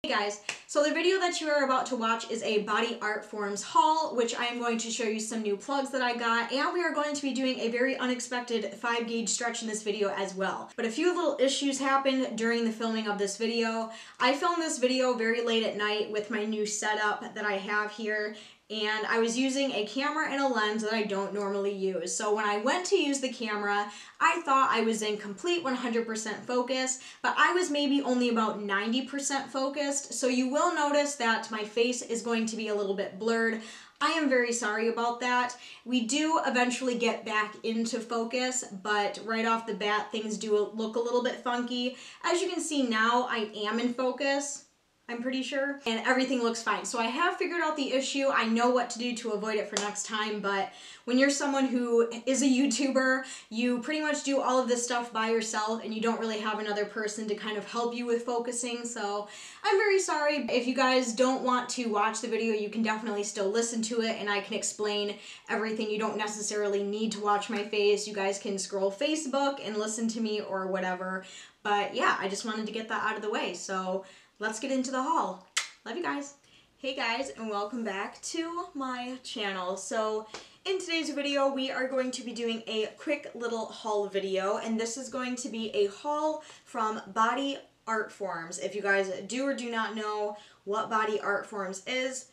Hey guys, so the video that you are about to watch is a Body Art Forms haul, which I am going to show you some new plugs that I got, and we are going to be doing a very unexpected 5 gauge stretch in this video as well. But a few little issues happened during the filming of this video. I filmed this video very late at night with my new setup that I have here, and I was using a camera and a lens that I don't normally use. So when I went to use the camera, I thought I was in complete 100% focus, but I was maybe only about 90% focused. So you will notice that my face is going to be a little bit blurred. I am very sorry about that. We do eventually get back into focus, but right off the bat, things do look a little bit funky. As you can see now, I am in focus, I'm pretty sure, and everything looks fine. So I have figured out the issue. I know what to do to avoid it for next time, but when you're someone who is a YouTuber, you pretty much do all of this stuff by yourself and you don't really have another person to kind of help you with focusing. So I'm very sorry. If you guys don't want to watch the video, you can definitely still listen to it and I can explain everything. You don't necessarily need to watch my face. You guys can scroll Facebook and listen to me or whatever. But yeah, I just wanted to get that out of the way. So let's get into the haul. Love you guys. Hey guys, and welcome back to my channel. So in today's video, we are going to be doing a quick little haul video, and this is going to be a haul from Body Art Forms. If you guys do or do not know what Body Art Forms is,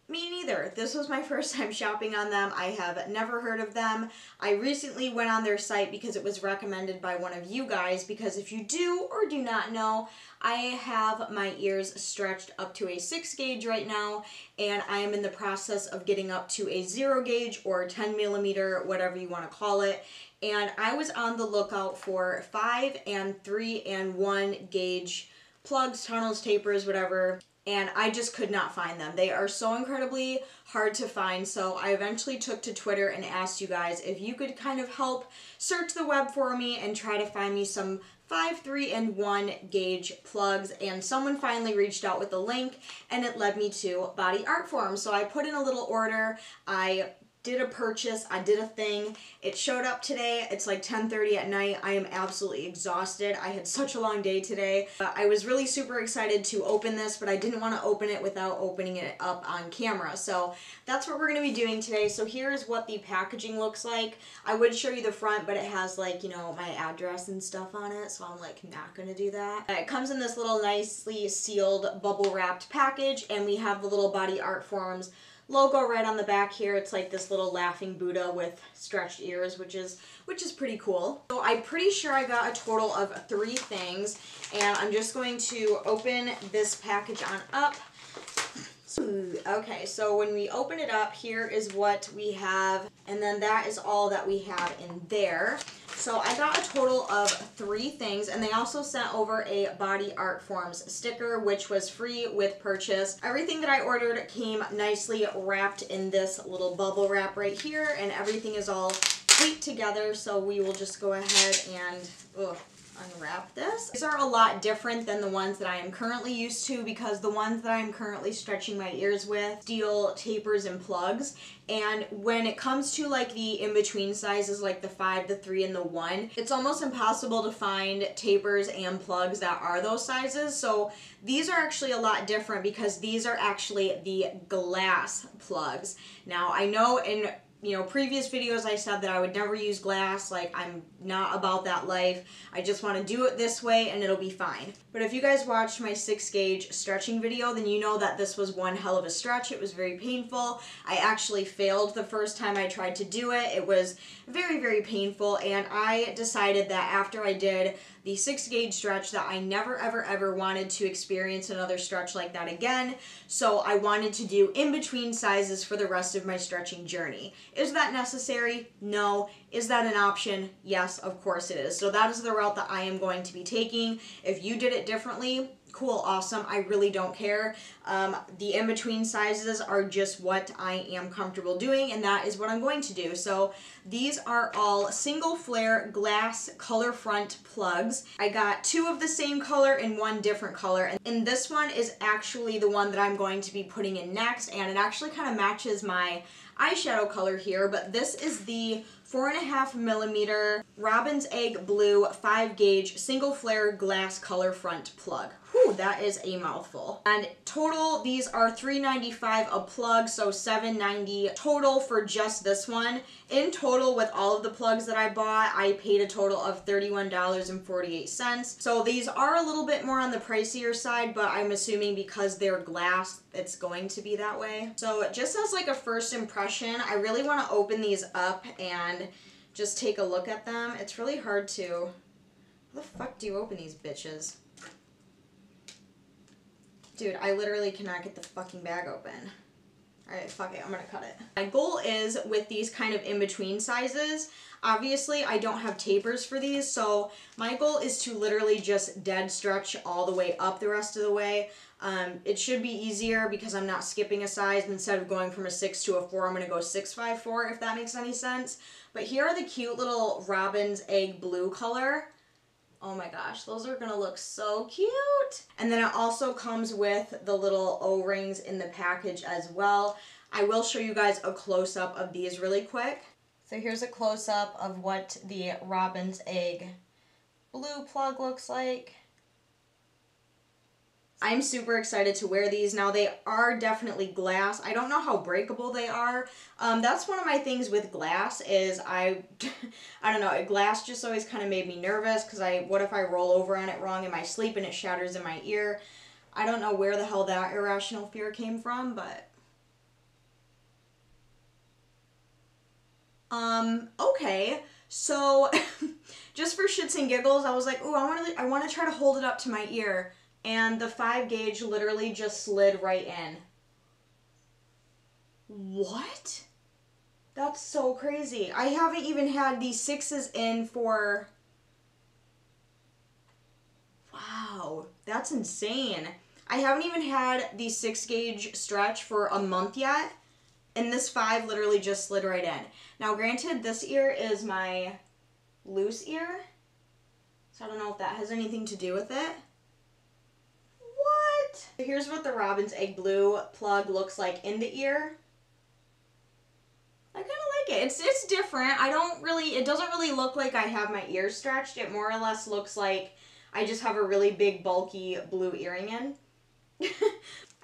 me neither. This was my first time shopping on them. I have never heard of them. I recently went on their site because it was recommended by one of you guys, because if you do or do not know, I have my ears stretched up to a 6 gauge right now, and I am in the process of getting up to a 0 gauge or 10 millimeter, whatever you want to call it. And I was on the lookout for 5 and 3 and 1 gauge plugs, tunnels, tapers, whatever, and I just could not find them. They are so incredibly hard to find, so I eventually took to Twitter and asked you guys if you could kind of help search the web for me and try to find me some 5, 3, and 1 gauge plugs, and someone finally reached out with a link and it led me to Body Art Forms. So I put in a little order, I did a purchase, I did a thing. It showed up today. It's like 10:30 at night. I am absolutely exhausted. I had such a long day today. I was really super excited to open this, but I didn't want to open it without opening it up on camera. So that's what we're going to be doing today. So here's what the packaging looks like. I would show you the front, but it has, like, you know, my address and stuff on it, so I'm like not going to do that. It comes in this little nicely sealed bubble wrapped package, and we have the little Body Art Forms logo right on the back here. It's like this little laughing Buddha with stretched ears, which is pretty cool. So I'm pretty sure I got a total of 3 things, and I'm just going to open this package on up. Okay, so when we open it up, here is what we have, and then that is all that we have in there. So I got a total of 3 things, and they also sent over a Body Art Forms sticker, which was free with purchase. Everything that I ordered came nicely wrapped in this little bubble wrap right here, and everything is all taped together, so we will just go ahead and unwrap this. These are a lot different than the ones that I am currently used to, because the ones that I am currently stretching my ears with steel tapers and plugs, and when it comes to like the in-between sizes, like the 5, the 3, and the 1, it's almost impossible to find tapers and plugs that are those sizes. So these are actually a lot different because these are actually the glass plugs. Now I know in previous videos I said that I would never use glass. Like, I'm not about that life. I just want to do it this way and it'll be fine. But if you guys watched my 6 gauge stretching video, then you know that this was one hell of a stretch. It was very painful. I actually failed the first time I tried to do it. It was very, very painful, and I decided that after I did the 6 gauge stretch that I never, ever, ever wanted to experience another stretch like that again. So I wanted to do in-between sizes for the rest of my stretching journey. Is that necessary? No. Is that an option? Yes, of course it is. So that is the route that I am going to be taking. If you did it differently, cool, awesome. I really don't care. The in-between sizes are just what I am comfortable doing, and that is what I'm going to do. So these are all single flare glass color front plugs. I got 2 of the same color and 1 different color, and this one is actually the one that I'm going to be putting in next, and it actually kind of matches my eyeshadow color here, but this is the 4.5 millimeter Robin's Egg Blue 5 gauge single flare glass color front plug. Whew, that is a mouthful. And total, these are $3.95 a plug, so $7.90 total for just this one. In total, with all of the plugs that I bought, I paid a total of $31.48. So these are a little bit more on the pricier side, but I'm assuming because they're glass, it's going to be that way. So just as like a first impression, I really want to open these up and just take a look at them. It's really hard to... How the fuck do you open these bitches? Dude, I literally cannot get the fucking bag open. Alright, fuck it, I'm gonna cut it. My goal is, with these kind of in-between sizes, obviously I don't have tapers for these, so my goal is to literally just dead stretch all the way up the rest of the way. It should be easier because I'm not skipping a size. Instead of going from a 6 to a 4, I'm gonna go 6'5", if that makes any sense. But here are the cute little robin's egg blue color. Oh my gosh, those are gonna look so cute. And then it also comes with the little O-rings in the package as well. I will show you guys a close-up of these really quick. So here's a close-up of what the robin's egg blue plug looks like. I'm super excited to wear these. Now, they are definitely glass. I don't know how breakable they are. That's one of my things with glass is I don't know, glass just always kind of made me nervous because what if I roll over on it wrong in my sleep and it shatters in my ear? I don't know where the hell that irrational fear came from, but... Okay. So, just for shits and giggles, I was like, ooh, I want to try to hold it up to my ear. And the 5 gauge literally just slid right in. What? That's so crazy. I haven't even had these 6s in for... Wow, that's insane. I haven't even had the 6 gauge stretch for a month yet. And this 5 literally just slid right in. Now granted, this ear is my loose ear. So I don't know if that has anything to do with it. Here's what the robin's egg blue plug looks like in the ear. I kind of like it. It's different. It doesn't really look like I have my ear stretched. It more or less looks like I just have a really big bulky blue earring in.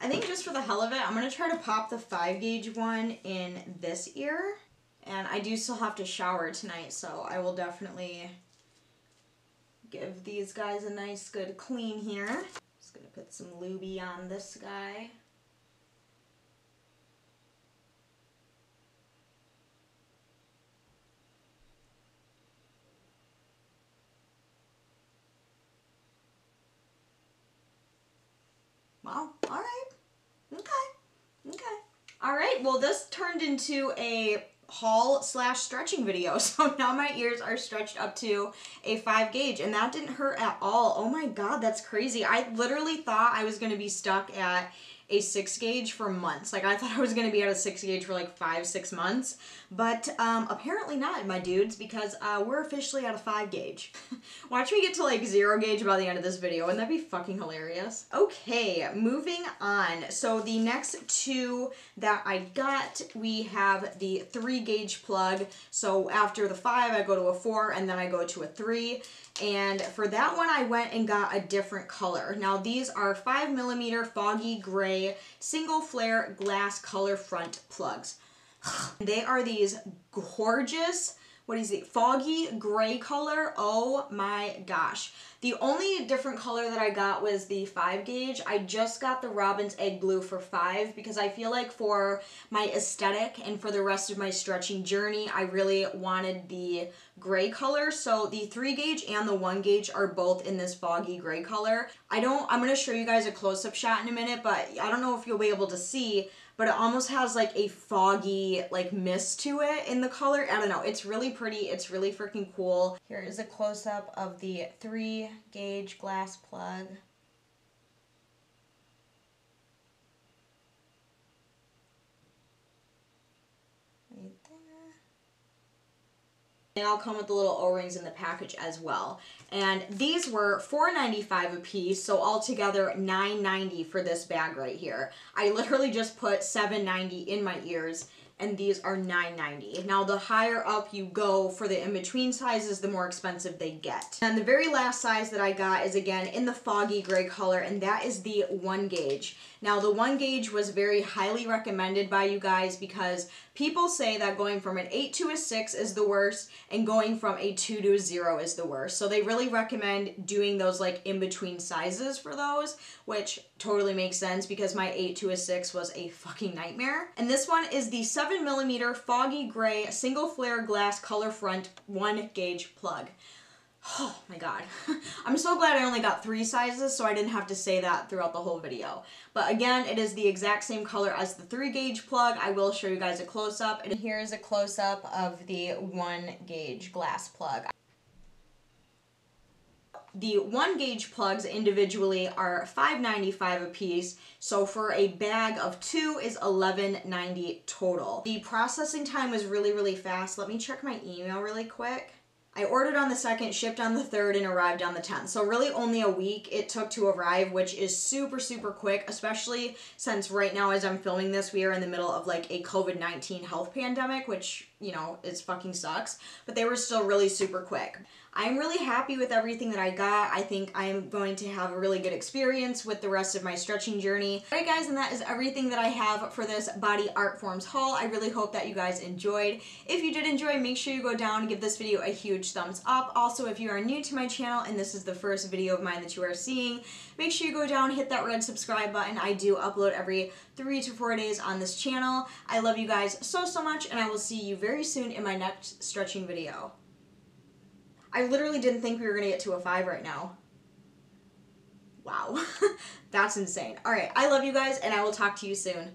I think just for the hell of it, I'm going to try to pop the 5 gauge one in this ear. And I do still have to shower tonight, so I will definitely give these guys a nice good clean here. Just gonna put some lubie on this guy. Wow, all right. Okay. All right, well, this turned into a haul/stretching video. So now my ears are stretched up to a 5 gauge and that didn't hurt at all. Oh my God, that's crazy. I literally thought I was going to be stuck at a 6 gauge for months. Like I thought I was going to be at a 6 gauge for like 5-6 months, but apparently not, my dudes, because we're officially at a 5 gauge. Watch me get to like 0 gauge by the end of this video. Wouldn't that be fucking hilarious? Okay, moving on. So the next 2 that I got, we have the 3 gauge plug. So after the 5, I go to a 4 and then I go to a 3. And for that one, I went and got a different color. Now these are 5mm Foggy Gray single flare glass color front plugs. They are these gorgeous, what is it, foggy gray color. Oh my gosh. The only different color that I got was the 5 gauge. I just got the robin's egg blue for 5 because I feel like for my aesthetic and for the rest of my stretching journey, I really wanted the gray color. So the 3 gauge and the 1 gauge are both in this foggy gray color. I'm going to show you guys a close-up shot in a minute, but I don't know if you'll be able to see, but it almost has like a foggy like mist to it in the color. I don't know. It's really pretty. It's really freaking cool. Here is a close-up of the 3 gauge glass plug. Right there. They all come with the little O-rings in the package as well. And these were $4.95 a piece, so altogether $9.90 for this bag right here. I literally just put $7.90 in my ears and these are $9.90. Now the higher up you go for the in-between sizes, the more expensive they get. And the very last size that I got is again in the foggy gray color, and that is the 1 gauge. Now the 1 gauge was very highly recommended by you guys because people say that going from an 8 to a 6 is the worst and going from a 2 to a 0 is the worst. So they really recommend doing those like in-between sizes for those, which totally makes sense because my 8 to a 6 was a fucking nightmare. And this one is the 7mm foggy gray single flare glass color front 1 gauge plug. Oh my god. I'm so glad I only got 3 sizes so I didn't have to say that throughout the whole video. But again, it is the exact same color as the 3 gauge plug. I will show you guys a close-up. And here's a close-up of the 1 gauge glass plug. The 1 gauge plugs individually are $5.95 a piece, so for a bag of 2 is $11.90 total. The processing time was really fast. Let me check my email really quick. I ordered on the 2nd, shipped on the 3rd, and arrived on the 10th. So really only a week it took to arrive, which is super quick, especially since right now as I'm filming this, we are in the middle of like a COVID-19 health pandemic, which, you know, it fucking sucks. But they were still really super quick. I'm really happy with everything that I got. I think I'm going to have a really good experience with the rest of my stretching journey. Alright guys, and that is everything that I have for this Body Art Forms haul. I really hope that you guys enjoyed. If you did enjoy, make sure you go down and give this video a huge thumbs up. Also, if you are new to my channel and this is the first video of mine that you are seeing, make sure you go down, hit that red subscribe button. I do upload every 3 to 4 days on this channel. I love you guys so much, and I will see you very soon in my next stretching video. I literally didn't think we were going to get to a 5 right now. Wow. That's insane. Alright, I love you guys, and I will talk to you soon.